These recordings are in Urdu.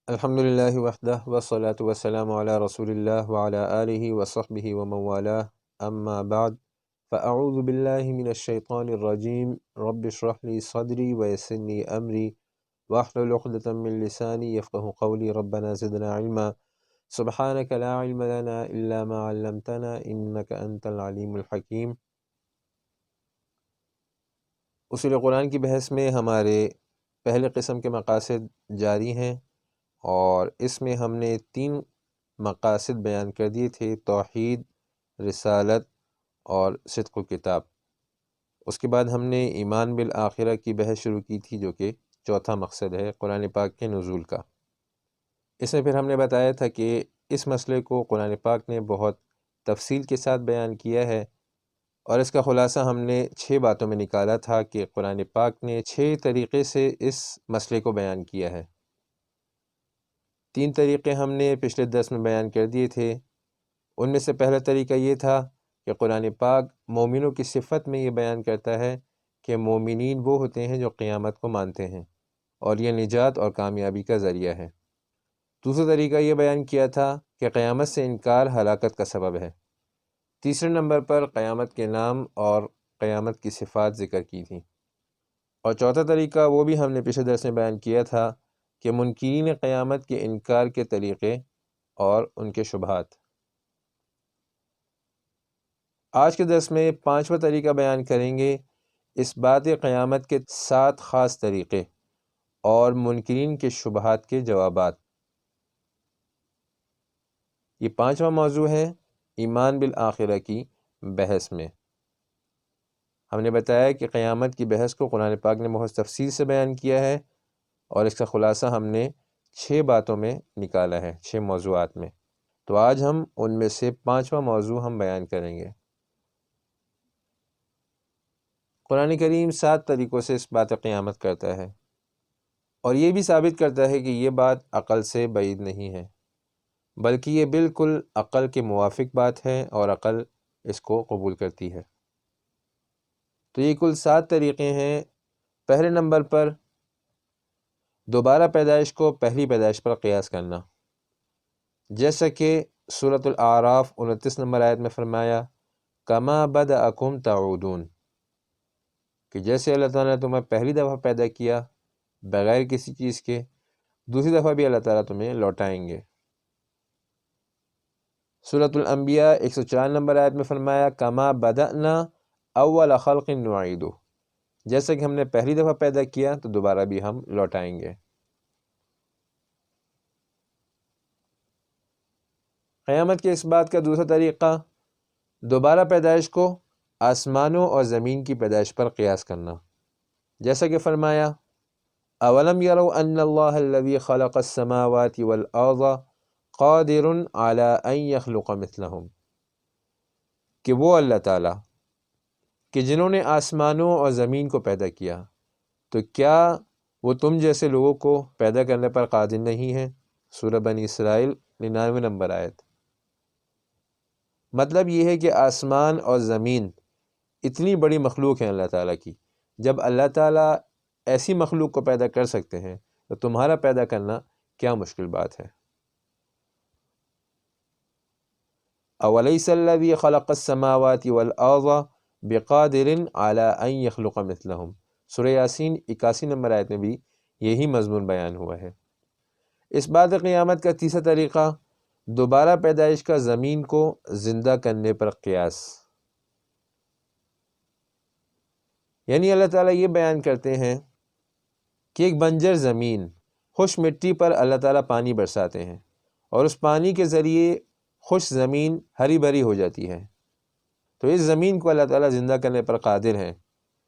الحمد للہ وحدہ والصلاة والسلام علی رسول اللہ وعلی آلہ وصحبہ ومن والاه اما بعد فاعوذ باللہ من الشیطان الرجیم رب اشرح لی صدری ویسر لی امری واحلل عقدۃ من لسانی یفقہوا قولی ربنا زدنا علما سبحانک لا علم لنا الا ما علمتنا انک انت العلیم الحکیم۔ اصول قرآن کی بحث میں ہمارے پہلے قسم کے مقاصد جاری ہیں، اور اس میں ہم نے 3 مقاصد بیان کر دیے تھے: توحید، رسالت اور صدق و کتاب۔ اس کے بعد ہم نے ایمان بالآخرہ کی بحث شروع کی تھی، جو کہ چوتھا مقصد ہے قرآن پاک کے نزول کا۔ اس میں پھر ہم نے بتایا تھا کہ اس مسئلے کو قرآن پاک نے بہت تفصیل کے ساتھ بیان کیا ہے، اور اس کا خلاصہ ہم نے 6 باتوں میں نکالا تھا کہ قرآن پاک نے 6 طریقے سے اس مسئلے کو بیان کیا ہے۔ 3 طریقے ہم نے پچھلے درس میں بیان کر دیے تھے۔ ان میں سے پہلا طریقہ یہ تھا کہ قرآن پاک مومنوں کی صفت میں یہ بیان کرتا ہے کہ مومنین وہ ہوتے ہیں جو قیامت کو مانتے ہیں، اور یہ نجات اور کامیابی کا ذریعہ ہے۔ دوسرا طریقہ یہ بیان کیا تھا کہ قیامت سے انکار ہلاکت کا سبب ہے۔ تیسرے نمبر پر قیامت کے نام اور قیامت کی صفات ذکر کی تھیں۔ اور چوتھا طریقہ وہ بھی ہم نے پچھلے درس میں بیان کیا تھا کہ منکرین قیامت کے انکار کے طریقے اور ان کے شبہات۔ آج کے درس میں 5واں طریقہ بیان کریں گے، اس بات قیامت کے 7 خاص طریقے اور منکرین کے شبہات کے جوابات۔ یہ 5واں موضوع ہے ایمان بالآخرہ کی بحث میں۔ ہم نے بتایا کہ قیامت کی بحث کو قرآن پاک نے بہت تفصیل سے بیان کیا ہے، اور اس کا خلاصہ ہم نے 6 باتوں میں نکالا ہے، 6 موضوعات میں۔ تو آج ہم ان میں سے 5واں موضوع ہم بیان کریں گے۔ قرآن کریم 7 طریقوں سے اس بات قیامت کرتا ہے، اور یہ بھی ثابت کرتا ہے کہ یہ بات عقل سے بعید نہیں ہے، بلکہ یہ بالکل عقل کے موافق بات ہے، اور عقل اس کو قبول کرتی ہے۔ تو یہ کل 7 طریقے ہیں۔ پہلے نمبر پر دوبارہ پیدائش کو پہلی پیدائش پر قیاس کرنا، جیسا کہ سورۃ الاعراف 29 نمبر آیت میں فرمایا، کما بدأکم تعودون، کہ جیسے اللہ تعالیٰ نے تمہیں پہلی دفعہ پیدا کیا بغیر کسی چیز کے، دوسری دفعہ بھی اللہ تعالیٰ تمہیں لوٹائیں گے۔ سورۃ الانبیاء 104 نمبر آیت میں فرمایا، کما بدأنا اول خلق نعیدہ، جیسا کہ ہم نے پہلی دفعہ پیدا کیا تو دوبارہ بھی ہم لوٹائیں گے۔ قیامت کے اس بات کا دوسرا طریقہ دوبارہ پیدائش کو آسمانوں اور زمین کی پیدائش پر قیاس کرنا، جیسا کہ فرمایا، اولم یروا ان اللہ الذی خلق السماوات والارض قادر علی ان یخلق مثلہم، کہ وہ اللہ تعالیٰ کہ جنہوں نے آسمانوں اور زمین کو پیدا کیا، تو کیا وہ تم جیسے لوگوں کو پیدا کرنے پر قادر نہیں ہے؟ سورہ بنی اسرائیل 99 نمبر آیت۔ مطلب یہ ہے کہ آسمان اور زمین اتنی بڑی مخلوق ہیں اللہ تعالیٰ کی، جب اللہ تعالیٰ ایسی مخلوق کو پیدا کر سکتے ہیں تو تمہارا پیدا کرنا کیا مشکل بات ہے۔ اولیس الذی خلق السماوات والارض بقادر علی ان یخلق مثلہم، سورہ یاسین 81 نمبر آیت میں بھی یہی مضمون بیان ہوا ہے۔ اس بات قیامت کا تیسرا طریقہ دوبارہ پیدائش کا زمین کو زندہ کرنے پر قیاس، یعنی اللہ تعالیٰ یہ بیان کرتے ہیں کہ ایک بنجر زمین، خشک مٹی پر اللہ تعالیٰ پانی برساتے ہیں، اور اس پانی کے ذریعے خشک زمین ہری بھری ہو جاتی ہے۔ تو اس زمین کو اللہ تعالیٰ زندہ کرنے پر قادر ہیں،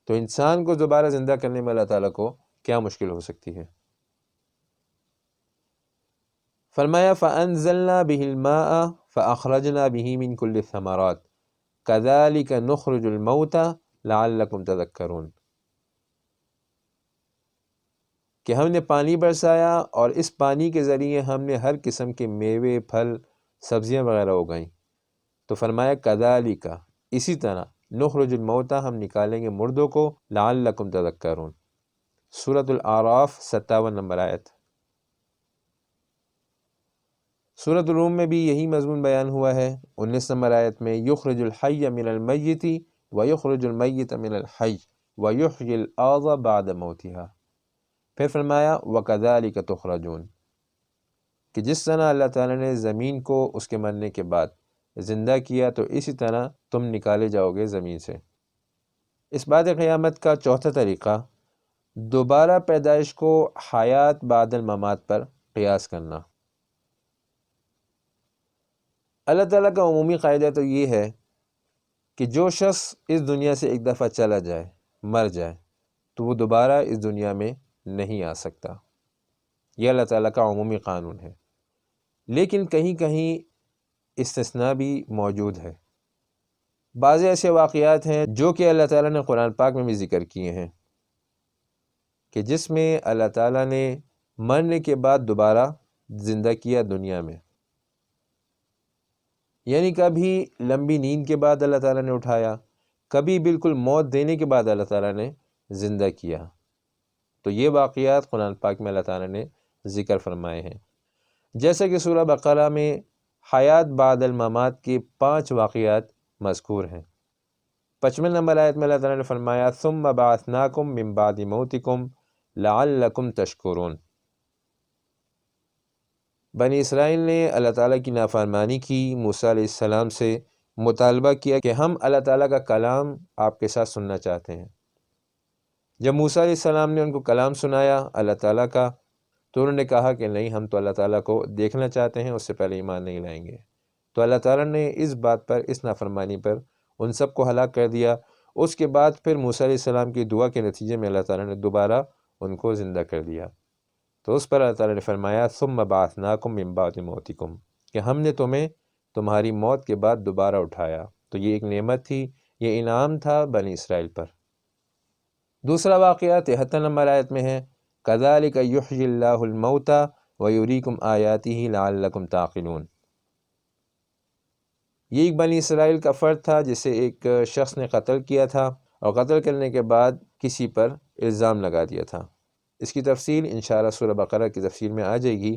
تو انسان کو دوبارہ زندہ کرنے میں اللہ تعالیٰ کو کیا مشکل ہو سکتی ہے؟ فرمایا، فَأَنزَلْنَا بِهِ الْمَاءَ فَأَخْرَجْنَا بِهِ مِنْ كُلِّ الثَّمَرَاتِ كَذَلِكَ نُخْرِجُ الْمَوْتَى لَعَلَّكُمْ تَذَكَّرُونَ، کہ ہم نے پانی برسایا، اور اس پانی کے ذریعے ہم نے ہر قسم کے میوے، پھل، سبزیاں وغیرہ اگائیں۔ تو فرمایا، کذالک، اسی طرح، نخرج الموتى، ہم نکالیں گے مردوں کو، لعلکم تذکرون، سورۃ الاعراف 57 نمبر آیت۔ سورۃ الروم میں بھی یہی مضمون بیان ہوا ہے۔ 19 نمبر آیت میں یخرج الحی من المیت ویخرج المیت من الحی ویحیی الارض بعد موتها، پھر فرمایا وکذالک تخرجون، کہ جس طرح اللہ تعالیٰ نے زمین کو اس کے مرنے کے بعد زندہ کیا تو اسی طرح تم نکالے جاؤ گے زمین سے۔ اس بات قیامت کا چوتھا طریقہ دوبارہ پیدائش کو حیات بعد الممات پر قیاس کرنا۔ اللہ تعالیٰ کا عمومی قاعدہ تو یہ ہے کہ جو شخص اس دنیا سے ایک دفعہ چلا جائے، مر جائے، تو وہ دوبارہ اس دنیا میں نہیں آ سکتا۔ یہ اللہ تعالیٰ کا عمومی قانون ہے، لیکن کہیں کہیں استثناء بھی موجود ہے۔ بعض ایسے واقعات ہیں جو کہ اللہ تعالیٰ نے قرآن پاک میں بھی ذکر کیے ہیں کہ جس میں اللہ تعالیٰ نے مرنے کے بعد دوبارہ زندہ کیا دنیا میں، یعنی کبھی لمبی نیند کے بعد اللہ تعالیٰ نے اٹھایا، کبھی بالکل موت دینے کے بعد اللہ تعالیٰ نے زندہ کیا۔ تو یہ واقعات قرآن پاک میں اللہ تعالیٰ نے ذکر فرمائے ہیں، جیسا کہ سورہ بقرہ میں حیات بعد الممات کے 5 واقعات مذکور ہیں۔ 55 نمبر آیت میں اللہ تعالیٰ نے فرمایا ثم بعثناکم من بعد موتکم لعلکم تشکرون۔ بنی اسرائیل نے اللہ تعالیٰ کی نافرمانی کی، موسیٰ علیہ السلام سے مطالبہ کیا کہ ہم اللہ تعالیٰ کا کلام آپ کے ساتھ سننا چاہتے ہیں۔ جب موسیٰ علیہ السلام نے ان کو کلام سنایا اللہ تعالیٰ کا، تو انہوں نے کہا کہ نہیں، ہم تو اللہ تعالیٰ کو دیکھنا چاہتے ہیں، اس سے پہلے ایمان نہیں لائیں گے۔ تو اللہ تعالیٰ نے اس بات پر، اس نافرمانی پر ان سب کو ہلاک کر دیا۔ اس کے بعد پھر موسیٰ علیہ السلام کی دعا کے نتیجے میں اللہ تعالیٰ نے دوبارہ ان کو زندہ کر دیا۔ تو اس پر اللہ تعالیٰ نے فرمایا ثم بعثناکم من بعد موتکم، کہ ہم نے تمہیں تمہاری موت کے بعد دوبارہ اٹھایا۔ تو یہ ایک نعمت تھی، یہ انعام تھا بنی اسرائیل پر۔ دوسرا واقعہ 73 نمبر آیت میں ہے کذالک یحیی اللہ الموتى ویریکم آیاتہ لعلکم تعقلون۔ یہ ایک بنی اسرائیل کا فرد تھا جسے ایک شخص نے قتل کیا تھا، اور قتل کرنے کے بعد کسی پر الزام لگا دیا تھا۔ اس کی تفصیل انشاءاللہ سورہ بقرہ کی تفصیل میں آ جائے گی۔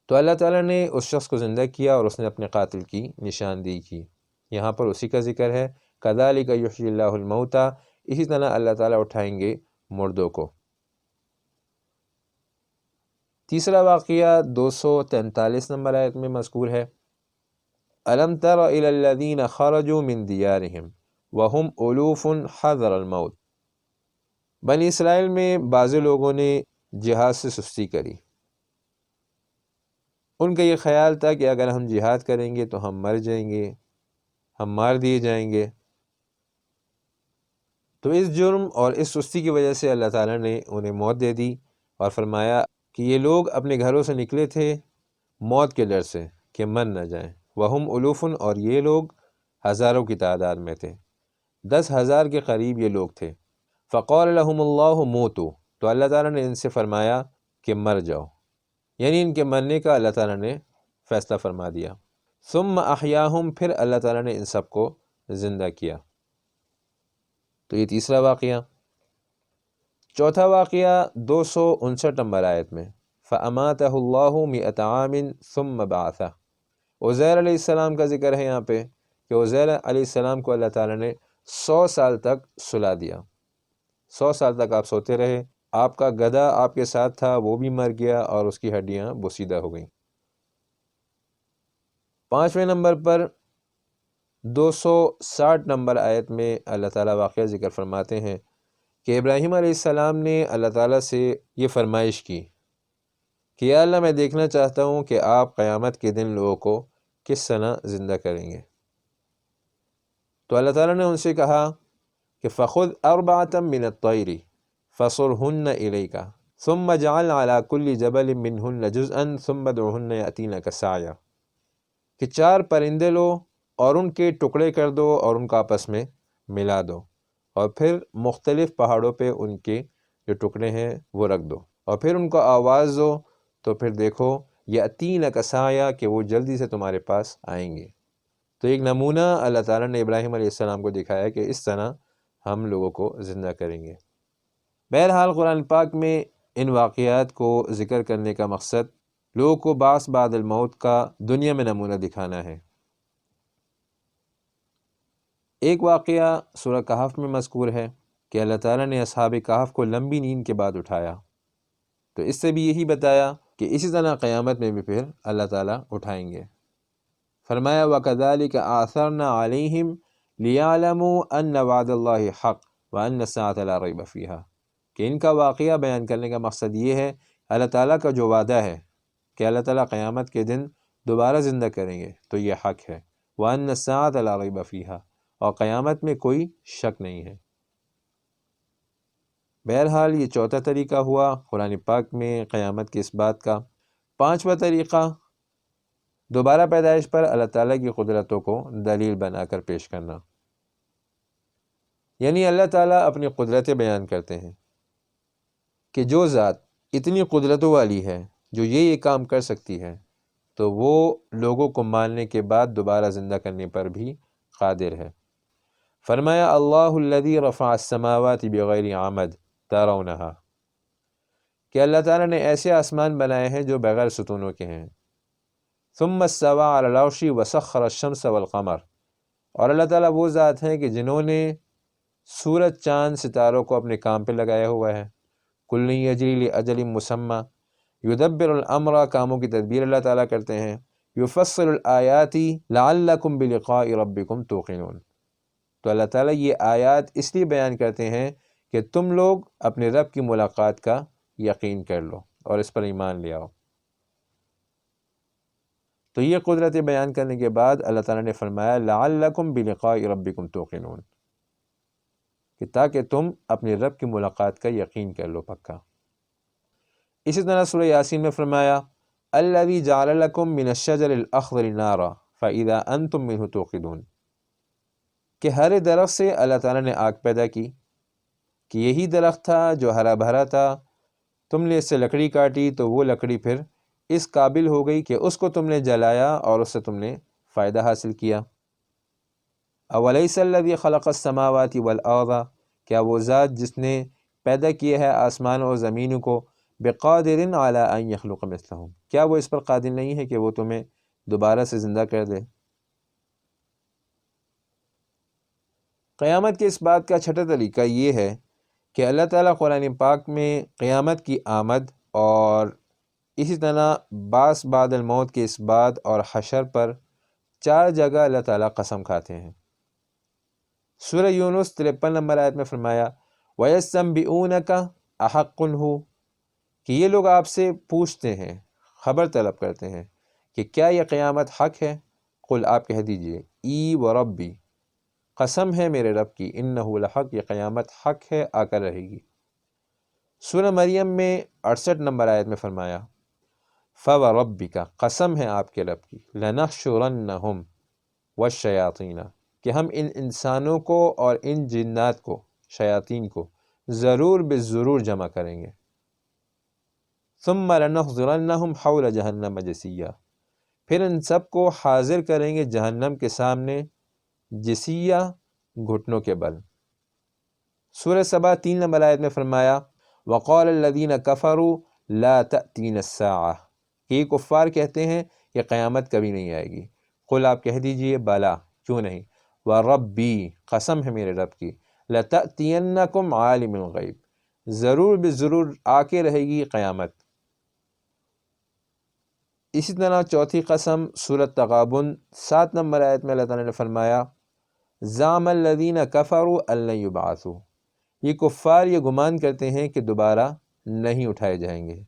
تو اللہ تعالیٰ نے اس شخص کو زندہ کیا اور اس نے اپنے قاتل کی نشاندہی کی۔ یہاں پر اسی کا ذکر ہے کذالک یحیی اللہ الموتى، اسی طرح اللہ تعالیٰ اٹھائیں گے مردوں کو۔ تیسرا واقعہ 243 نمبر آیت میں مذکور ہے الم تر الی الذین خرجوا من دیارہم وہم الوف حذر الموت۔ بنی اسرائیل میں بعض لوگوں نے جہاد سے سستی کری۔ ان کا یہ خیال تھا کہ اگر ہم جہاد کریں گے تو ہم مر جائیں گے، ہم مار دیے جائیں گے۔ تو اس جرم اور اس سستی کی وجہ سے اللہ تعالیٰ نے انہیں موت دے دی، اور فرمایا کہ یہ لوگ اپنے گھروں سے نکلے تھے موت کے ڈر سے کہ مر نہ جائیں۔ وہم الوفن، اور یہ لوگ ہزاروں کی تعداد میں تھے، 10,000 کے قریب یہ لوگ تھے۔ فقال لهم اللہ موتوا، تو اللہ تعالیٰ نے ان سے فرمایا کہ مر جاؤ، یعنی ان کے مرنے کا اللہ تعالیٰ نے فیصلہ فرما دیا۔ ثم احیاہم، پھر اللہ تعالیٰ نے ان سب کو زندہ کیا۔ تو یہ تیسرا واقعہ۔ چوتھا واقعہ 259 نمبر آیت میں فَأَمَاتَهُ اللَّهُ مِئَةَ عَامٍ ثُمَّ بَعَثَهُ۔ عزیر علیہ السلام کا ذکر ہے یہاں پہ کہ عزیر علیہ السلام کو اللہ تعالیٰ نے 100 سال تک سلا دیا۔ 100 سال تک آپ سوتے رہے، آپ کا گدھا آپ کے ساتھ تھا، وہ بھی مر گیا اور اس کی ہڈیاں بوسیدہ ہو گئیں۔ 5ویں نمبر پر 260 نمبر آیت میں اللہ تعالیٰ واقعہ ذکر فرماتے ہیں کہ ابراہیم علیہ السلام نے اللہ تعالیٰ سے یہ فرمائش کی کہ یا اللہ، میں دیکھنا چاہتا ہوں کہ آپ قیامت کے دن لوگوں کو کس طرح زندہ کریں گے۔ تو اللہ تعالیٰ نے ان سے کہا کہ فَخُذْ أَرْبَعَةً مِّنَ الطَّيْرِ فَصُرْهُنَّ إِلَيْكَ ثُمَّ اجْعَلْ عَلَى كُلِّ جَبَلٍ مِّنْهُنَّ جُزْءًا ثُمَّ ادْعُهُنَّ يَأْتِينَكَ سَعْيًا، کہ 4 پرندے لو اور ان کے ٹکڑے کر دو اور ان کو آپس میں ملا دو، اور پھر مختلف پہاڑوں پہ ان کے جو ٹکڑے ہیں وہ رکھ دو، اور پھر ان کو آواز دو، تو پھر دیکھو یأتینک سعیا، کہ وہ جلدی سے تمہارے پاس آئیں گے۔ تو ایک نمونہ اللہ تعالیٰ نے ابراہیم علیہ السلام کو دکھایا کہ اس طرح ہم لوگوں کو زندہ کریں گے۔ بہرحال قرآن پاک میں ان واقعات کو ذکر کرنے کا مقصد لوگوں کو بعث بعد الموت کا دنیا میں نمونہ دکھانا ہے۔ ایک واقعہ سورہ کہف میں مذکور ہے کہ اللہ تعالیٰ نے اصحاب کہف کو لمبی نیند کے بعد اٹھایا، تو اس سے بھی یہی بتایا کہ اسی طرح قیامت میں بھی پھر اللہ تعالیٰ اٹھائیں گے۔ فرمایا وَكَذَلِكَ آثَرْنَا عَلَيْهِمْ لِيَعْلَمُوا أَنَّ وَعْدَ اللَّهِ حَقٌّ وَأَنَّ السَّاعَةَ لَا رَيْبَ فِيهَا، کہ ان کا واقعہ بیان کرنے کا مقصد یہ ہے اللہ تعالیٰ کا جو وعدہ ہے کہ اللہ تعالیٰ قیامت کے دن دوبارہ زندہ کریں گے تو یہ حق ہے، وَأَنَّ السَّاعَةَ لَا رَيْبَ فِيهَا، اور قیامت میں کوئی شک نہیں ہے۔ بہرحال یہ چوتھا طریقہ ہوا قرآن پاک میں قیامت کے اس بات کا۔ پانچواں طریقہ دوبارہ پیدائش پر اللہ تعالیٰ کی قدرتوں کو دلیل بنا کر پیش کرنا، یعنی اللہ تعالیٰ اپنی قدرتیں بیان کرتے ہیں کہ جو ذات اتنی قدرتوں والی ہے، جو یہ کام کر سکتی ہے، تو وہ لوگوں کو ماننے کے بعد دوبارہ زندہ کرنے پر بھی قادر ہے۔ فرمایا اللہ الذی رفع السماوات بغیر عمد ترونہا، کہ اللہ تعالیٰ نے ایسے آسمان بنائے ہیں جو بغیر ستونوں کے ہیں۔ ثم استوى على العرش وسخر الشمس والقمر، اور اللہ تعالیٰ وہ ذات ہیں کہ جنہوں نے سورج چاند ستاروں کو اپنے کام پہ لگایا ہوا ہے۔ کل یجری لاجل مسمى، یدبر الامر، کاموں کی تدبیر اللہ تعالیٰ کرتے ہیں۔ یفصل الآیات لعلکم بلقاء ربکم توقنون، تو اللہ تعالیٰ یہ آیات اس لیے بیان کرتے ہیں کہ تم لوگ اپنے رب کی ملاقات کا یقین کر لو اور اس پر ایمان لے آؤ۔ تو یہ قدرت بیان کرنے کے بعد اللہ تعالیٰ نے فرمایا لعلکم بلقاء ربکم توقنون، کہ تاکہ تم اپنے رب کی ملاقات کا یقین کر لو پکا۔ اسی طرح سورہ یاسین میں فرمایا الذی جعل لکم من الشجر الاخضر نارا فاذا انتم منہ توقدون، کہ ہر درخت سے اللہ تعالیٰ نے آگ پیدا کی، کہ یہی درخت تھا جو ہرا بھرا تھا، تم نے اس سے لکڑی کاٹی تو وہ لکڑی پھر اس قابل ہو گئی کہ اس کو تم نے جلایا اور اس سے تم نے فائدہ حاصل کیا۔ اولیس الذی خلق السماوات والارض، کیا وہ ذات جس نے پیدا کیا ہے آسمان اور زمین کو، بقادر علی ان یخلق مثلہم، کیا وہ اس پر قادر نہیں ہے کہ وہ تمہیں دوبارہ سے زندہ کر دے۔ قیامت کے اس بات کا چھٹا طریقہ یہ ہے کہ اللہ تعالیٰ قرآن پاک میں قیامت کی آمد اور اسی طرح بعث بعد الموت کے اس بات اور حشر پر 4 جگہ اللہ تعالیٰ قسم کھاتے ہیں۔ سورہ یونس 53 نمبر آیت میں فرمایا وَيَسْتَنْبِئُونَكَ أَحَقٌّ هُوَ، کہ یہ لوگ آپ سے پوچھتے ہیں، خبر طلب کرتے ہیں کہ کیا یہ قیامت حق ہے؟ قل، آپ کہہ دیجئے ای وربی، قسم ہے میرے رب کی، انہ لحق، یہ قیامت حق ہے، آ کر رہے گی۔ سورہ مریم میں 68 نمبر آیت میں فرمایا فَوَرَبِّكَ، قسم ہے آپ کے رب کی، لَنَحْشُرَنَّهُمْ وَالشَّيَاطِينَ، کہ ہم ان انسانوں کو اور ان جنات کو، شیاطین کو ضرور بالضرور جمع کریں گے۔ ثُمَّ لَنَحْضِرَنَّهُمْ حَوْلَ جَهَنَّمَ جَثِيًّا، پھر ان سب کو حاضر کریں گے جہنم کے سامنے، جثیّا، گھٹنوں کے بل۔ سورہ سبا 3 نمبر آیت میں فرمایا وَقَالَ الَّذِينَ كَفَرُوا لَا تَأْتِينَ السَّاعَةُ، کہ یہ کفار کہتے ہیں کہ قیامت کبھی نہیں آئے گی۔ قل، آپ کہہ دیجئے بلا، کیوں نہیں، وَرَبِّي، قسم ہے میرے رب کی، لَتَأْتِيَنَّكُمْ عَالِمُ الْغَيْبِ، ضرور بالضرور آ کے رہے گی قیامت۔ اسی طرح چوتھی قسم سورۃ تغابن 7 نمبر آیت میں اللہ تعالیٰ نے فرمایا زعم الذین کفروا ان لن یبعثوا، یہ کفار یہ گمان کرتے ہیں کہ دوبارہ نہیں اٹھائے جائیں گے۔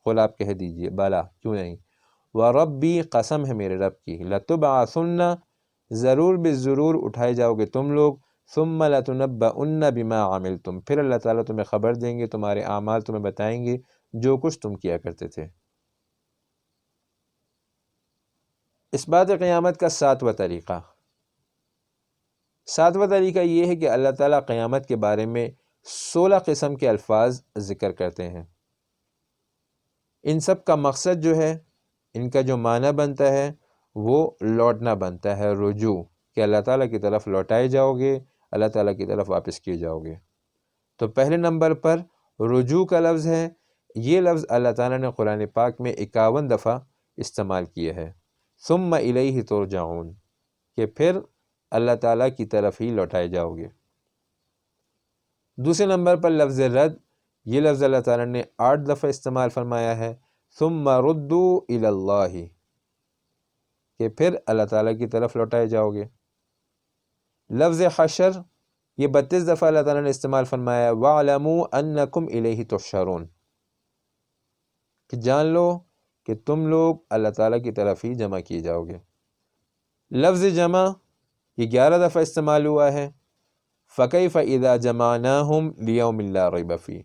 قل، آپ کہہ دیجئے بلا، کیوں نہیں، وَرَبِّي، قسم ہے میرے رب کی، لَتُبْعَثُنَّ، ضرور بالضرور اٹھائے جاؤ گے تم لوگ، ثُمَّ لَتُنَبَّؤُنَّ بِمَا عَمِلْتُمْ، پھر اللہ تعالیٰ تمہیں خبر دیں گے، تمہارے اعمال تمہیں بتائیں گے جو کچھ تم کیا کرتے تھے۔ اس بات قیامت کا 7واں طریقہ، 7واں طریقہ یہ ہے کہ اللہ تعالیٰ قیامت کے بارے میں 16 قسم کے الفاظ ذکر کرتے ہیں۔ ان سب کا مقصد جو ہے، ان کا جو معنی بنتا ہے وہ لوٹنا بنتا ہے، رجوع، کہ اللہ تعالیٰ کی طرف لوٹائے جاؤ گے، اللہ تعالیٰ کی طرف واپس کیے جاؤ گے۔ تو پہلے نمبر پر رجوع کا لفظ ہے، یہ لفظ اللہ تعالیٰ نے قرآن پاک میں 51 دفعہ استعمال کیا ہے، ثم الیہ ترجعون، کہ پھر اللہ تعالیٰ کی طرف ہی لوٹائے جاؤ گے۔ دوسرے نمبر پر لفظ رد، یہ لفظ اللہ تعالیٰ نے 8 دفعہ استعمال فرمایا ہے، ثم ردوا الی اللہ، کہ پھر اللہ تعالیٰ کی طرف لوٹائے جاؤ گے۔ لفظ حشر، یہ 32 دفعہ اللہ تعالیٰ نے استعمال فرمایا ہے، وَاعْلَمُوا أَنَّكُمْ إِلَيْهِ تُحْشَرُونَ، کہ جان لو کہ تم لوگ اللہ تعالیٰ کی طرف ہی جمع کیے جاؤ گے۔ لفظ جمع، یہ 11 دفعہ استعمال ہوا ہے، فَكَيْفَ إِذَا جَمَعْنَاهُمْ لِيَوْمٍ لَا رَيْبَ فِيهِ،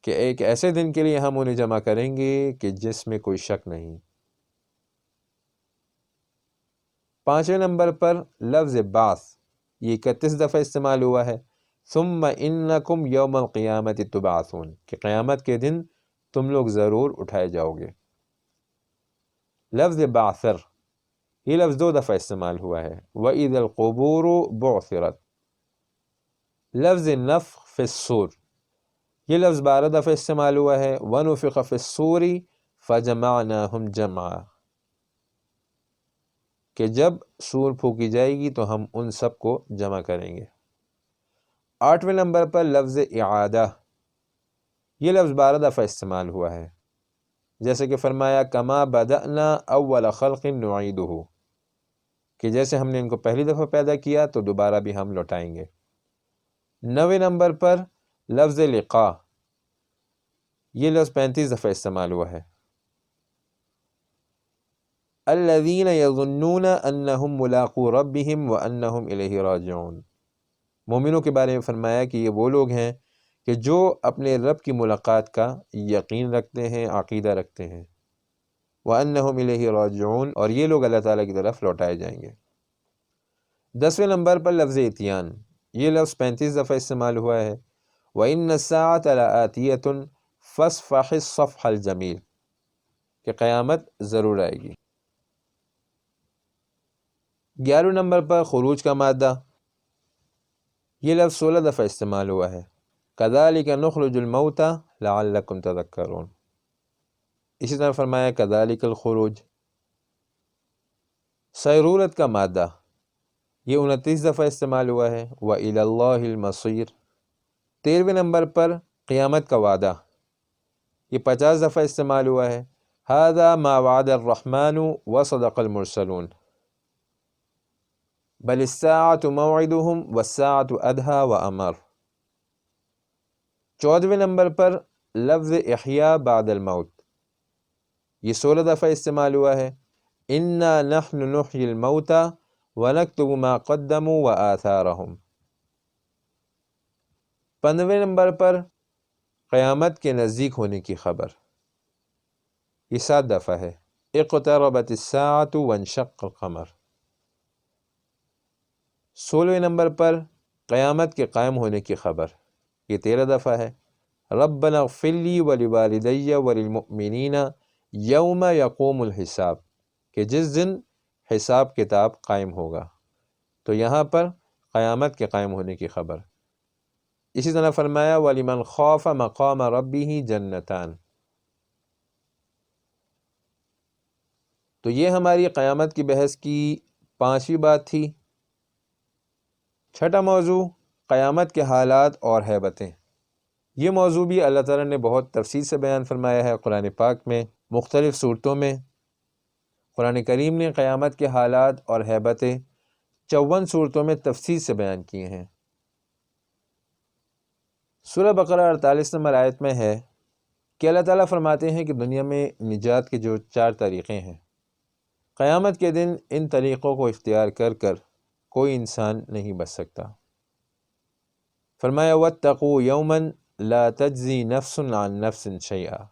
کہ ایک ایسے دن کے لیے ہم انہیں جمع کریں گے کہ جس میں کوئی شک نہیں۔ 5ویں نمبر پر لفظ بعث، یہ 31 دفعہ استعمال ہوا ہے، ثم انکم یوم القیامت تبعثون، کہ قیامت کے دن تم لوگ ضرور اٹھائے جاؤ گے۔ لفظ بعثر، یہ لفظ 2 دفعہ استعمال ہوا ہے، وَإِذَا الْقُبُورُ بُعْثِرَتْ۔ لفظ نفخ فی الصور، یہ لفظ 12 دفعہ استعمال ہوا ہے، وَنُفِخَ فِي الصُّورِ فَجَمَعْنَاهُمْ جَمْعًا، کہ جب سور پھونکی جائے گی تو ہم ان سب کو جمع کریں گے۔ 8ویں نمبر پر لفظ اعادہ، یہ لفظ 12 دفعہ استعمال ہوا ہے، جیسے کہ فرمایا کما بدأنا اول خلق نعیدہ، کہ جیسے ہم نے ان کو پہلی دفعہ پیدا کیا تو دوبارہ بھی ہم لوٹائیں گے۔ 9ویں نمبر پر لفظ لقاء، یہ لفظ 35 دفعہ استعمال ہوا ہے، الذین یظنون انہم ملاقو ربہم وانہم الیہ راجعون، مومنوں کے بارے میں فرمایا کہ یہ وہ لوگ ہیں کہ جو اپنے رب کی ملاقات کا یقین رکھتے ہیں، عقیدہ رکھتے ہیں، وانہم الیہ راجعون، اور یہ لوگ اللہ تعالیٰ کی طرف لوٹائے جائیں گے۔ 10ویں نمبر پر لفظ اتیان، یہ لفظ 35 دفعہ استعمال ہوا ہے، وَإِنَّ السَّاعَةَ لَآتِيَةٌ فَاصْفَحِ الصَّفْحَ الْجَمِيلَ، کہ قیامت ضرور آئے گی۔ 11ویں نمبر پر خروج کا مادہ، یہ لفظ 16 دفعہ استعمال ہوا ہے، كَذَلِكَ نُخْرِجُ الْمَوْتَى لَعَلَّكُمْ تَذَكَّرُونَ، اسی طرح فرمایا كَذَلِكَ الْخُرُوج۔ سیرورت کا مادہ، یہ 29 دفعہ استعمال ہوا ہے، وَإِلَى اللَّهِ الْمَصِيرُ۔ 13ویں نمبر پر قیامت کا وعدہ، یہ 50 دفعہ استعمال ہوا ہے، هَذَا مَا وَعَدَ الرَّحْمَنُ وَصَدَقَ الْمُرْسَلُونَ، بَلِ السَّاعَةُ مَوْعِدُهُمْ وَالسَّاعَةُ أَدْهَىٰ وَأَمَرُ۔ 14ویں نمبر پر لفظ احیاء بعد الموت، یہ 16 دفعہ استعمال ہوا ہے، إِنَّا نَحْنُ نُحْيِي الْمَوْتَى وَنَكْتُبُ مَا قَدَّمُوا وَآثَارَهُمْ۔ 15ویں نمبر پر قیامت کے نزدیک ہونے کی خبر، یہ 7 دفعہ ہے، اقتربت الساعة وانشق القمر۔ 16ویں نمبر پر قیامت کے قائم ہونے کی خبر، یہ 13 دفعہ ہے، ربنا اغفر لی ولوالدی وللمؤمنین یوم یقوم الحساب، کہ جس دن حساب کتاب قائم ہوگا، تو یہاں پر قیامت کے قائم ہونے کی خبر۔ اسی طرح فرمایا وَلِمَنْ خَافَ مَقَامَ رَبِّهِ جَنَّتَانِ۔ تو یہ ہماری قیامت کی بحث کی 5ویں بات تھی۔ 6واں موضوع قیامت کے حالات اور ہیبتیں، یہ موضوع بھی اللہ تعالیٰ نے بہت تفصیل سے بیان فرمایا ہے قرآن پاک میں، مختلف صورتوں میں۔ قرآن کریم نے قیامت کے حالات اور ہیبتیں 54 صورتوں میں تفصیل سے بیان کیے ہیں۔ سورہ بقرہ 48 نمبر آیت میں ہے کہ اللہ تعالیٰ فرماتے ہیں کہ دنیا میں نجات کے جو 4 طریقے ہیں، قیامت کے دن ان طریقوں کو اختیار کر کر کوئی انسان نہیں بچ سکتا۔ فرمایا وَاتَّقُوا يَوْمًا لَا تَجْزِي نَفْسٌ عَن نَفْسٍ شَيْئًا،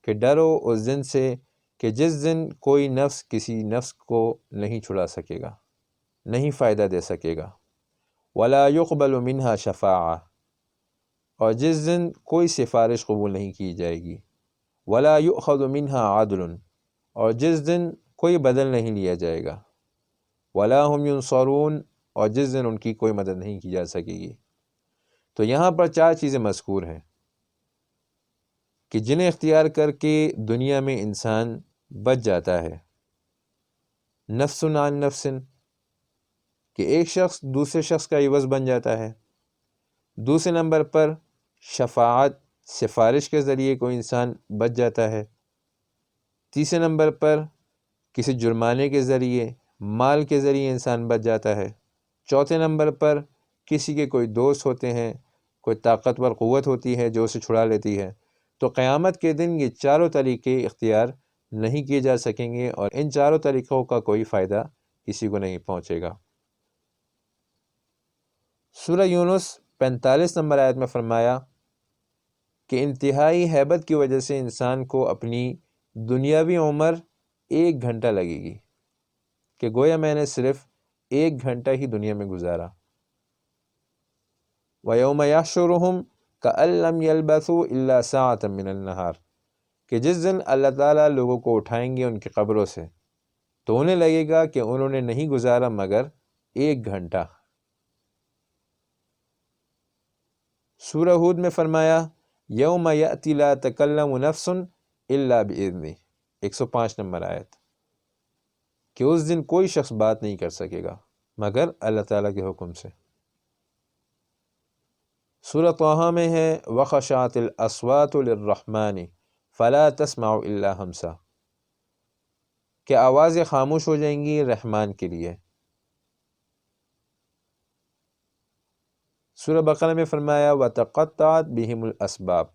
کہ ڈرو اس دن سے کہ جس دن کوئی نفس کسی نفس کو نہیں چھڑا سکے گا، نہیں فائدہ دے سکے گا، وَلَا يُقْبَلُ مِنْهَا شَفَاعَةٌ، اور جس دن کوئی سفارش قبول نہیں کی جائے گی، وَلَا يُؤْخَذُ مِنْهَا عَدْلٌ، اور جس دن کوئی بدل نہیں لیا جائے گا، وَلَا هُمْ يُنصَرُونَ، اور جس دن ان کی کوئی مدد نہیں کی جا سکے گی۔ تو یہاں پر 4 چیزیں مذکور ہیں۔ کہ جنہیں اختیار کر کے دنیا میں انسان بچ جاتا ہے۔ نفس عن نفس، کہ ایک شخص دوسرے شخص کا عوض بن جاتا ہے۔ دوسرے نمبر پر شفاعت، سفارش کے ذریعے کوئی انسان بچ جاتا ہے۔ تیسرے نمبر پر کسی جرمانے کے ذریعے، مال کے ذریعے انسان بچ جاتا ہے۔ چوتھے نمبر پر کسی کے کوئی دوست ہوتے ہیں، کوئی طاقتور قوت ہوتی ہے جو اسے چھڑا لیتی ہے۔ تو قیامت کے دن یہ چاروں طریقے اختیار نہیں کیے جا سکیں گے، اور ان چاروں طریقوں کا کوئی فائدہ کسی کو نہیں پہنچے گا۔ سورہ یونس 45 نمبر آیت میں فرمایا کہ انتہائی ہیبت کی وجہ سے انسان کو اپنی دنیاوی عمر 1 گھنٹہ لگے گی، کہ گویا میں نے صرف 1 گھنٹہ ہی دنیا میں گزارا۔ وَيَوْمَ يَحْشُرُهُمْ كَأَن لَّمْ يَلْبَثُوا إِلَّا سَاعَةً مِّنَ النَّهَارِ، کہ جس دن اللہ تعالیٰ لوگوں کو اٹھائیں گے ان کی قبروں سے، تو انہیں لگے گا کہ انہوں نے نہیں گزارا مگر 1 گھنٹہ۔ سورہ ہود میں فرمایا یوم یأتی لا تکلم نفس الا بإذنہ، 105 نمبر آیت، کہ اس دن کوئی شخص بات نہیں کر سکے گا مگر اللہ تعالیٰ کے حکم سے۔ سورہ طٰہٰ میں ہے وَخَشَعَتِ الْأَصْوَاتُ لِلرَّحْمَٰنِ فَلَا تَسْمَعُ إِلَّا ہَمْسًا، کہ آوازیں خاموش ہو جائیں گی رحمان کے لیے۔ سورہ بقرہ میں فرمایا وَتَقَطَّعَتْ بِهِمُ الْأَسْبَابُ،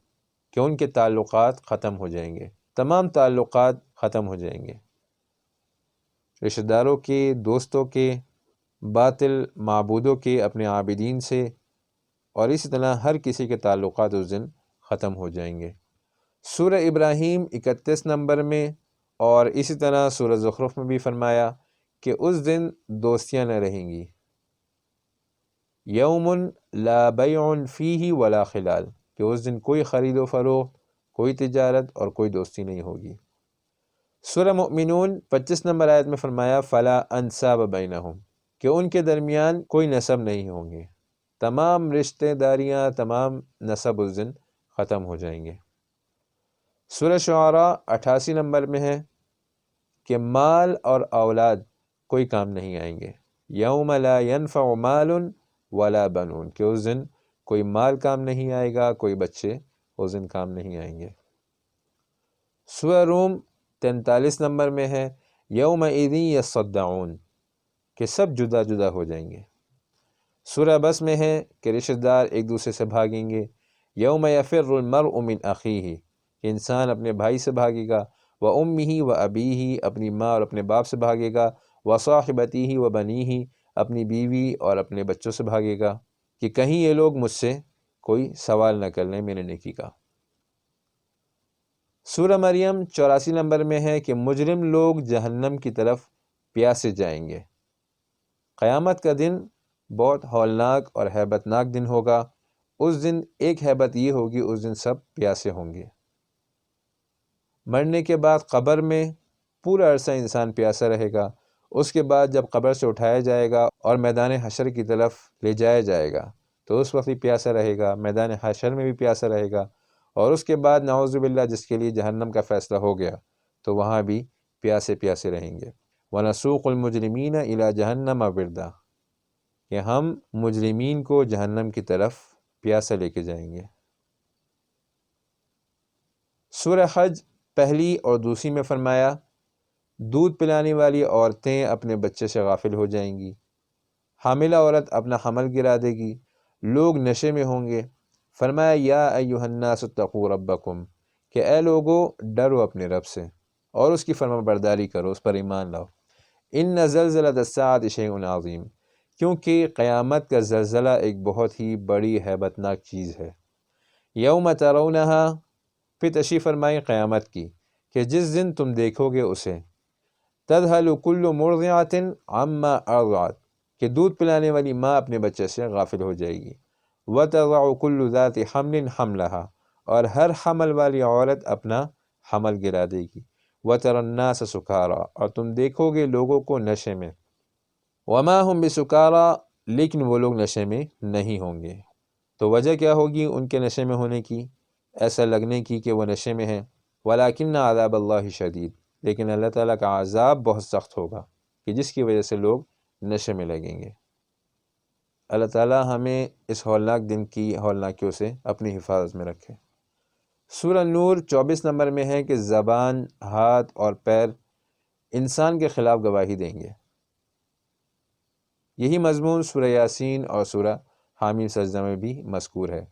کہ ان کے تعلقات ختم ہو جائیں گے، تمام تعلقات ختم ہو جائیں گے، رشتہ داروں کے، دوستوں کے، باطل معبودوں کے، اپنے عابدین سے، اور اسی طرح ہر کسی کے تعلقات اس دن ختم ہو جائیں گے۔ سورہ ابراہیم 31 نمبر میں اور اسی طرح سورہ زخرف میں بھی فرمایا کہ اس دن دوستیاں نہ رہیں گی۔ یوم لا بیع فیہ ولا خلال، کہ اس دن کوئی خرید و فروخت، کوئی تجارت اور کوئی دوستی نہیں ہوگی۔ سورہ مؤمنون 25 نمبر آیت میں فرمایا فلا انساب بینہم، کہ ان کے درمیان کوئی نسب نہیں ہوں گے، تمام رشتہ داریاں، تمام نسب اس دن ختم ہو جائیں گے۔ سورہ شعراء 88 نمبر میں ہے کہ مال اور اولاد کوئی کام نہیں آئیں گے۔ یوم لا ینفع مال ولا بنون، کہ اس دن کوئی مال کام نہیں آئے گا، کوئی بچے اس دن کام نہیں آئیں گے۔ سورہ روم 43 نمبر میں ہے یومئذ یصدعون، کہ سب جدا جدا ہو جائیں گے۔ سورہ بس میں ہے کہ رشتہ دار ایک دوسرے سے بھاگیں گے۔ یوم یفر المرء من اخیہ، کہ انسان اپنے بھائی سے بھاگے گا، وامہ وابیہ، اپنی ماں اور اپنے باپ سے بھاگے گا، وصاحبتہ وبنیہ، اپنی بیوی اور اپنے بچوں سے بھاگے گا، کہ کہیں یہ لوگ مجھ سے کوئی سوال نہ کر لیں میرے نیکی کا۔ سورہ مریم 84 نمبر میں ہے کہ مجرم لوگ جہنم کی طرف پیاسے جائیں گے۔ قیامت کا دن بہت ہولناک اور ہیبت ناک دن ہوگا۔ اس دن ایک ہیبت یہ ہوگی، اس دن سب پیاسے ہوں گے۔ مرنے کے بعد قبر میں پورا عرصہ انسان پیاسا رہے گا۔ اس کے بعد جب قبر سے اٹھایا جائے گا اور میدان حشر کی طرف لے جایا جائے گا تو اس وقت بھی پیاسا رہے گا، میدان حشر میں بھی پیاسا رہے گا، اور اس کے بعد نعوذ باللہ جس کے لیے جہنم کا فیصلہ ہو گیا تو وہاں بھی پیاسے پیاسے رہیں گے۔ وَنَسُوقُ الْمُجْرِمِينَ إِلَى جَهَنَّمَ وِرْدًا، کہ ہم مجرمین کو جہنم کی طرف پیاسا لے کے جائیں گے۔ سورہ حج پہلی اور دوسری میں فرمایا دودھ پلانے والی عورتیں اپنے بچے سے غافل ہو جائیں گی، حاملہ عورت اپنا حمل گرا دے گی، لوگ نشے میں ہوں گے۔ فرمایا یا ایھا الناس اتقوا ربکم، کہ اے لوگو ڈرو اپنے رب سے اور اس کی فرما برداری کرو، اس پر ایمان لاؤ۔ ان زلزلۃ الساعۃ شیء عظیم، کیونکہ قیامت کا زلزلہ ایک بہت ہی بڑی ہیبت ناک چیز ہے۔ یوم ترونہا، پھر تشریف فرمائی قیامت کی کہ جس دن تم دیکھو گے اسے، تذہل کل مرضعۃ عما ارضعت، کہ دودھ پلانے والی ماں اپنے بچے سے غافل ہو جائے گی، وتضع کل ذات حمل حملها، اور ہر حمل والی عورت اپنا حمل گرا دے گی، وتری الناس سکارا، اور تم دیکھو گے لوگوں کو نشے میں، وما هم بسکارا، لیکن وہ لوگ نشے میں نہیں ہوں گے۔ تو وجہ کیا ہوگی ان کے نشے میں ہونے کی؟ ایسا لگنے کی کہ وہ نشے میں ہیں، ولیکن عذاب اللہ شدید، لیکن اللہ تعالیٰ کا عذاب بہت سخت ہوگا کہ جس کی وجہ سے لوگ نشے میں لگیں گے۔ اللہ تعالیٰ ہمیں اس ہولناک دن کی ہولناکیوں سے اپنی حفاظت میں رکھے۔ سورہ نور 24 نمبر میں ہے کہ زبان، ہاتھ اور پیر انسان کے خلاف گواہی دیں گے۔ یہی مضمون سورہ یاسین اور سورہ حامیم سجدہ میں بھی مذکور ہے۔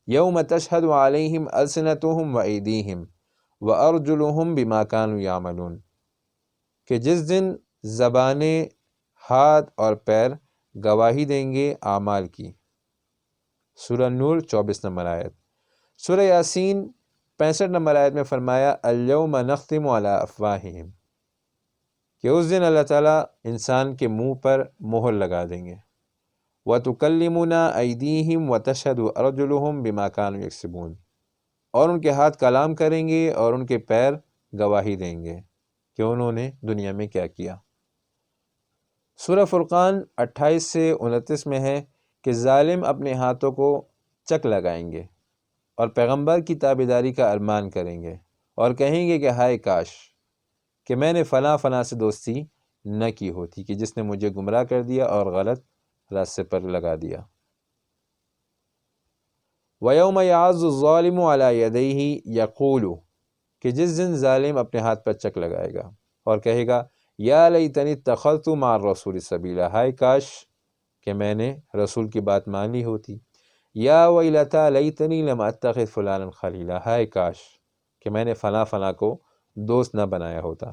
یوم تشہد علیہم السنتہم وایدیہم وارجلہم بما کانوا یعملون، کہ جس دن زبانیں، ہاتھ اور پیر گواہی دیں گے اعمال کی۔ سورہ نور 24 نمبر آیت۔ سورہ یاسین 65 نمبر آیت میں فرمایا الیوم نختم علی افواہہم، کہ اس دن اللہ تعالیٰ انسان کے منہ پر مہر لگا دیں گے۔ وَتُكَلِّمُنَا أَيْدِيهِمْ وَتَشْهَدُ أَرْجُلُهُمْ بِمَا كَانُوا يَكْسِبُونَ، اور ان کے ہاتھ کلام کریں گے اور ان کے پیر گواہی دیں گے کہ انہوں نے دنیا میں کیا کیا۔ سورہ فرقان 28 سے 29 میں ہے کہ ظالم اپنے ہاتھوں کو چک لگائیں گے اور پیغمبر کی تابعداری کا ارمان کریں گے اور کہیں گے کہ ہائے کاش کہ میں نے فلاں فلاں سے دوستی نہ کی ہوتی، کہ جس نے مجھے گمراہ کر دیا اور غلط راستے پر لگا دیا۔ وَيَوْمَ يَعَضُّ الظَّالِمُ عَلَى يَدَيْهِ يَقُولُ، کہ جس دن ظالم اپنے ہاتھ پر چک لگائے گا اور کہے گا یا لیتنی اتخذت مع الرسول سبیلا، ہائے کاش کہ میں نے رسول کی بات مان لی ہوتی۔ یا ویلتی لیتنی لم اتخذ فلانا خلیلا، ہائے کاش کہ میں نے فلاں فلاں کو دوست نہ بنایا ہوتا۔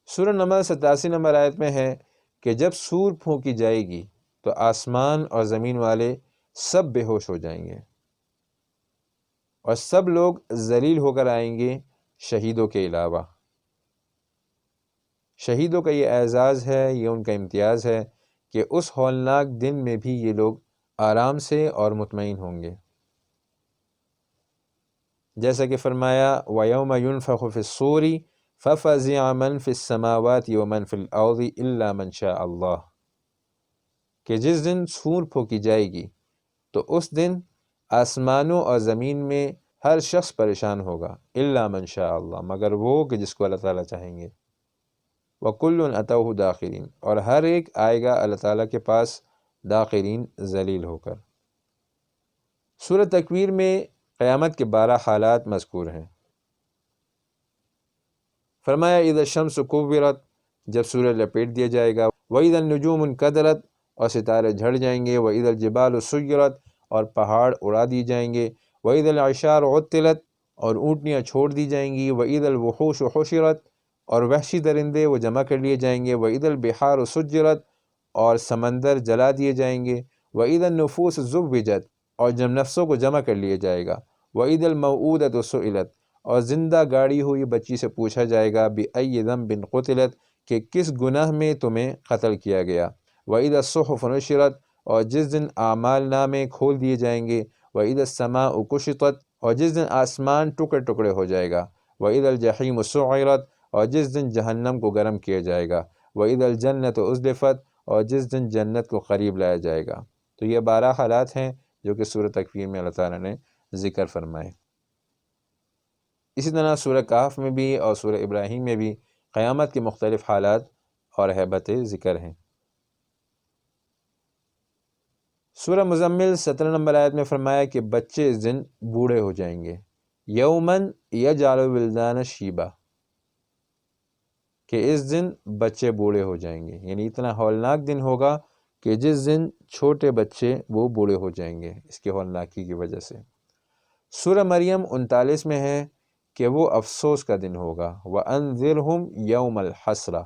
سورہ نمل 87 نمبر آیت میں ہے کہ جب سور پھونکی جائے گی تو آسمان اور زمین والے سب بے ہوش ہو جائیں گے اور سب لوگ ذلیل ہو کر آئیں گے شہیدوں کے علاوہ۔ شہیدوں کا یہ اعزاز ہے، یہ ان کا امتیاز ہے کہ اس ہولناک دن میں بھی یہ لوگ آرام سے اور مطمئن ہوں گے۔ جیسا کہ فرمایا وَيَوْمَ يُنفَخُ فِي الصُّورِ فَفَزِعَ مَن فِي السَّمَاوَاتِ وَمَن فِي الْأَرْضِ إِلَّا مَن شَاءَ اللَّهُ، کہ جس دن سور پھونکی جائے گی تو اس دن آسمانوں اور زمین میں ہر شخص پریشان ہوگا، الا من شاء اللہ، مگر وہ کہ جس کو اللہ تعالیٰ چاہیں گے۔ وَكُلٌّ أَتَوْهُ دَاخِرِينَ، اور ہر ایک آئے گا اللہ تعالیٰ کے پاس داخرین، ذلیل ہو کر۔ سورہ تکویر میں قیامت کے 12 حالات مذکور ہیں۔ فرمایا اذا الشمس کورت، جب سورج لپیٹ دیا جائے گا، وَإِذَا النُّجُومُ انكَدَرَتْ، اور ستارے جھڑ جائیں گے، وَإِذَا الْجِبَالُ سُيِّرَتْ، اور پہاڑ اڑا دی جائیں گے، وَإِذَا الْعِشَارُ عُطِّلَتْ، اور اونٹنیاں چھوڑ دی جائیں گی، وَإِذَا الْوُحُوشُ حُشِرَتْ، اور وحشی درندے وہ جمع کر لیے جائیں گے، وَإِذَا الْبِحَارُ سُجِّرَتْ، اور سمندر جلا دیے جائیں گے، وَإِذَا النُّفُوسُ زُوِّجَتْ، اور جب نفسوں کو جمع کر لیا جائے گا، وَإِذَا الْمَوْءُودَةُ سُئِلَتْ، اور زندہ گاڑی ہوئی بچی سے پوچھا جائے گا، بِأَيِّ ذَنبٍ قُتِلَتْ، کہ کس گناہ میں تمہیں قتل کیا گیا، وَإِذَا الصُّحُفُ نُشِرَتْ، اور جس دن اعمال نامے کھول دیے جائیں گے، وَإِذَا السَّمَاءُ كُشِطَتْ، اور جس دن آسمان ٹکڑے ٹکڑے ہو جائے گا، وَإِذَا الْجَحِيمُ سُعِّرَتْ، اور جس دن جہنم کو گرم کیا جائے گا، وَإِذَا الْجَنَّةُ أُزْلِفَتْ، اور جس دن جنت کو قریب لایا جائے گا۔ تو یہ 12 حالات ہیں جو کہ سورہ تکویر میں اللہ تعالیٰ نے ذکر فرمائے۔ اسی طرح سورہ کہف میں بھی اور سورہ ابراہیم میں بھی قیامت کے مختلف حالات اور ہیبت ذکر ہیں۔ سورہ مزمل 17 نمبر آیت میں فرمایا کہ بچے اس دن بوڑھے ہو جائیں گے، یومن یجعل الولدان شیبا، کہ اس دن بچے بوڑھے ہو جائیں گے، یعنی اتنا ہولناک دن ہوگا کہ جس دن چھوٹے بچے وہ بوڑھے ہو جائیں گے اس کی ہولناکی کی وجہ سے۔ سورہ مریم 39 میں ہے کہ وہ افسوس کا دن ہوگا، وَأَنذِرْهُمْ يَوْمَ الْحَسْرَةِ،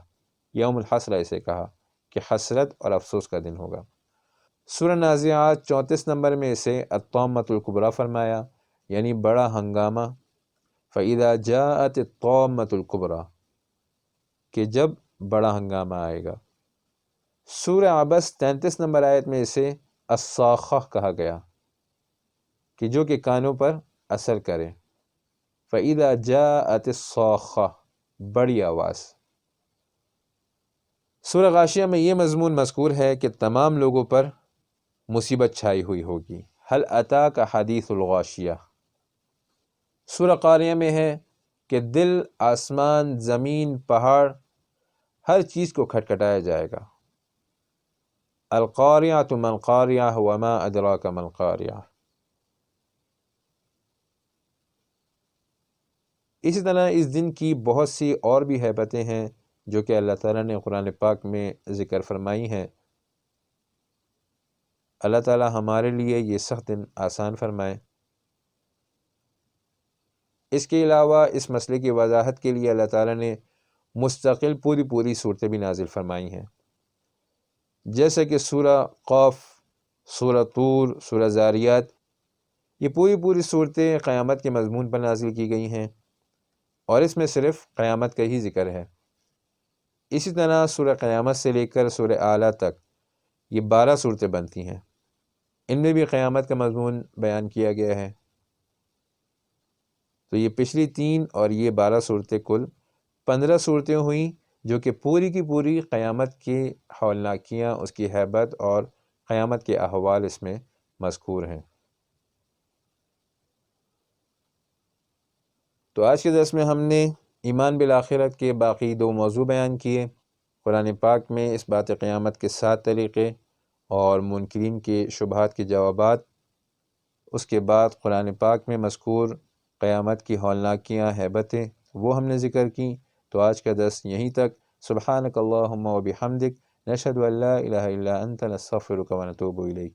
یوم الحسرہ اسے کہا کہ حسرت اور افسوس کا دن ہوگا۔ سورہ نازعات 34 نمبر میں اسے الطامۃ الکبریٰ فرمایا، یعنی بڑا ہنگامہ، فَإِذَا جَاءَتِ الطَّامَّةُ الْكُبْرَى، کہ جب بڑا ہنگامہ آئے گا۔ سورہ عبس 33 نمبر آیت میں اسے الصاخہ کہا گیا کہ جو کہ کانوں پر اثر کرے، فَإِذَا جَاءَتِ الصَّاخَّةُ، بڑی آواز۔ سورہ غاشیہ میں یہ مضمون مذکور ہے کہ تمام لوگوں پر مصیبت چھائی ہوئی ہوگی، حل اتاک حدیث الغاشیہ۔ سورہ قاریہ میں ہے کہ دل، آسمان، زمین، پہاڑ، ہر چیز کو کھٹکھٹایا جائے گا۔ القاریہ ما القاریہ وما ادراک ما القاریہ۔ اسی طرح اس دن کی بہت سی اور بھی ہیبتیں ہیں جو کہ اللہ تعالیٰ نے قرآن پاک میں ذکر فرمائی ہیں۔ اللہ تعالیٰ ہمارے لیے یہ سخت دن آسان فرمائے۔ اس کے علاوہ اس مسئلے کی وضاحت کے لیے اللہ تعالیٰ نے مستقل پوری صورتیں بھی نازل فرمائی ہیں، جیسے کہ سورہ قاف، سورہ طور، سورہ ذاریات۔ یہ پوری صورتیں قیامت کے مضمون پر نازل کی گئی ہیں، اور اس میں صرف قیامت کا ہی ذکر ہے۔ اسی طرح سورہ قیامت سے لے کر سورہ اعلیٰ تک یہ 12 صورتیں بنتی ہیں، ان میں بھی قیامت کا مضمون بیان کیا گیا ہے۔ تو یہ پچھلی 3 اور یہ 12 صورتیں کل 15 صورتیں ہوئیں جو کہ پوری کی پوری قیامت کی ہولناکیاں، اس کی ہیبت اور قیامت کے احوال اس میں مذکور ہیں۔ تو آج کے درس میں ہم نے ایمان بالآخرت کے باقی 2 موضوع بیان کیے۔ قرآن پاک میں اس بات قیامت کے 7 طریقے اور منکرین کے شبہات کے جوابات، اس کے بعد قرآن پاک میں مذکور قیامت کی ہولناکیاں، ہیبتیں، وہ ہم نے ذکر کی۔ تو آج کا درس یہیں تک۔ سبحانک اللہم و بحمدک، نشہد ان لا الہ الا انت، نستغفرک و نتوب الیک۔